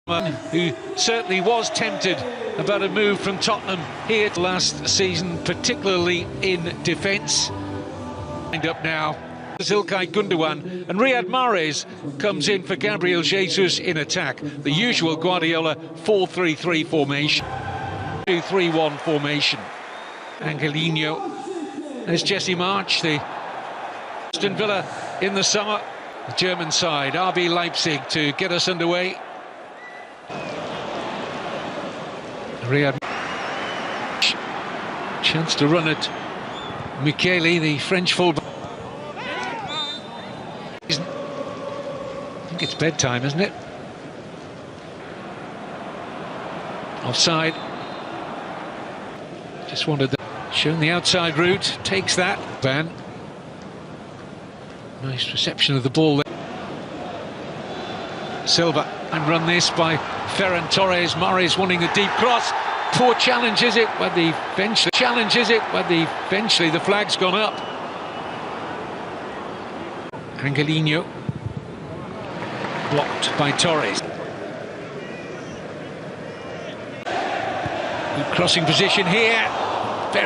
who certainly was tempted about a move from Tottenham here last season, particularly in defence. Up now, Ilkay Gundogan, and Riyad Mahrez comes in for Gabriel Jesus in attack. The usual Guardiola 4-3-3 formation, 2-3-1 formation. Angelino, there's Jesse March, the Aston Villa in the summer. The German side, RB Leipzig, to get us underway. Riyad, chance to run at Michele, the French fullback. I think it's bedtime, isn't it? Offside. Just wanted that. Shown the outside route, takes that. Van. Nice reception of the ball there. Silva, and run this by Ferran Torres. Mahrez wanting the deep cross. Poor challenges it, but eventually the flag's gone up. Angelino, blocked by Torres. Good crossing position here.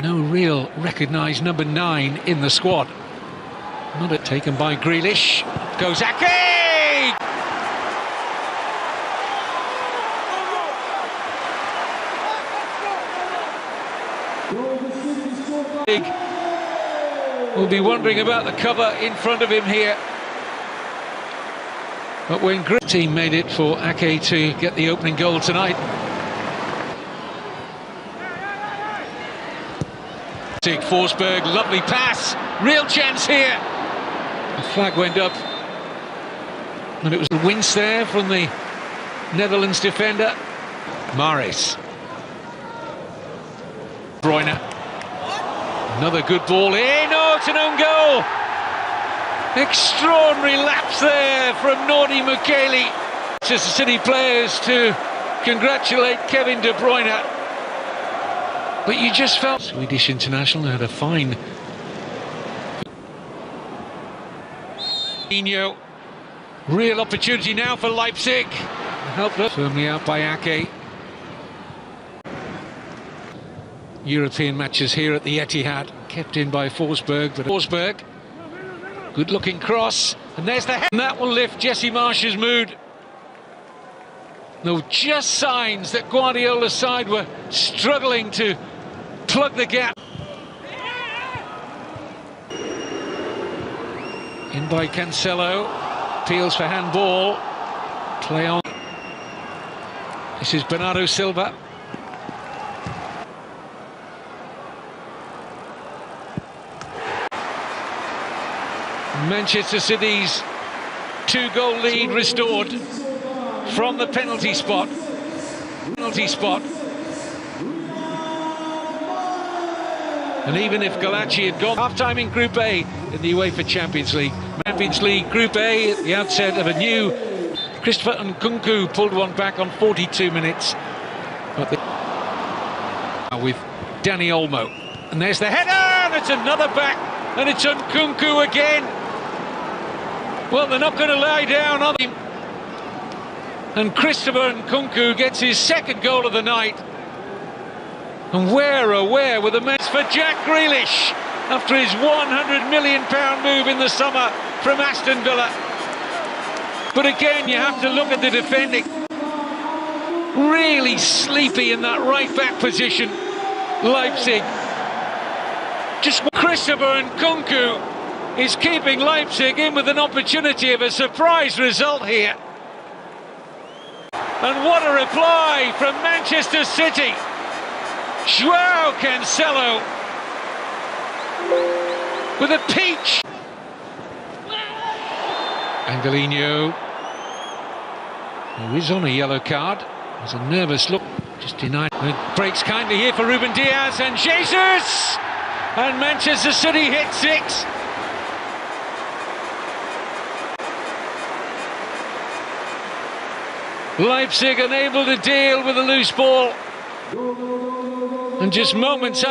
No real recognised number 9 in the squad. Not it taken by Grealish. Goes Ake! Will be wondering about the cover in front of him here. But when the team made it for Ake to get the opening goal tonight. Forsberg, lovely pass, real chance here. The flag went up, and it was a wince there from the Netherlands defender. Mahrez. Bruyne. Another good ball in. Oh, it's an own goal. Extraordinary lapse there from Naughty Michele. Manchester City players to congratulate Kevin De Bruyne. But you just felt Swedish international had a fine. Real opportunity now for Leipzig. Helpless. Firmly out by Ake. European matches here at the Etihad, kept in by Forsberg, but Forsberg, good looking cross, and there's the head, and that will lift Jesse Marsch's mood. No, just signs that Guardiola's side were struggling to plug the gap. In by Cancelo, appeals for handball, play on. This is Bernardo Silva. Manchester City's 2-goal lead restored from the penalty spot. And even if Galachi had gone half-time in Group A in the UEFA Champions League. Group A at the outset of a new Christopher Nkunku pulled one back on 42 minutes. But with Danny Olmo. And there's the header, and it's another back, and it's Nkunku again. Well, they're not going to lie down on him. And Christopher Nkunku gets his second goal of the night. And where with the match for Jack Grealish after his £100 million move in the summer from Aston Villa. But again, you have to look at the defending. Really sleepy in that right-back position, Leipzig. Just Christopher Nkunku is keeping Leipzig in with an opportunity of a surprise result here. And what a reply from Manchester City. João Cancelo with a peach. Angelino, who is on a yellow card, has a nervous look, just denied. It breaks kindly here for Ruben Diaz and Jesus, and Manchester City hit 6. Leipzig unable to deal with the loose ball, and just moments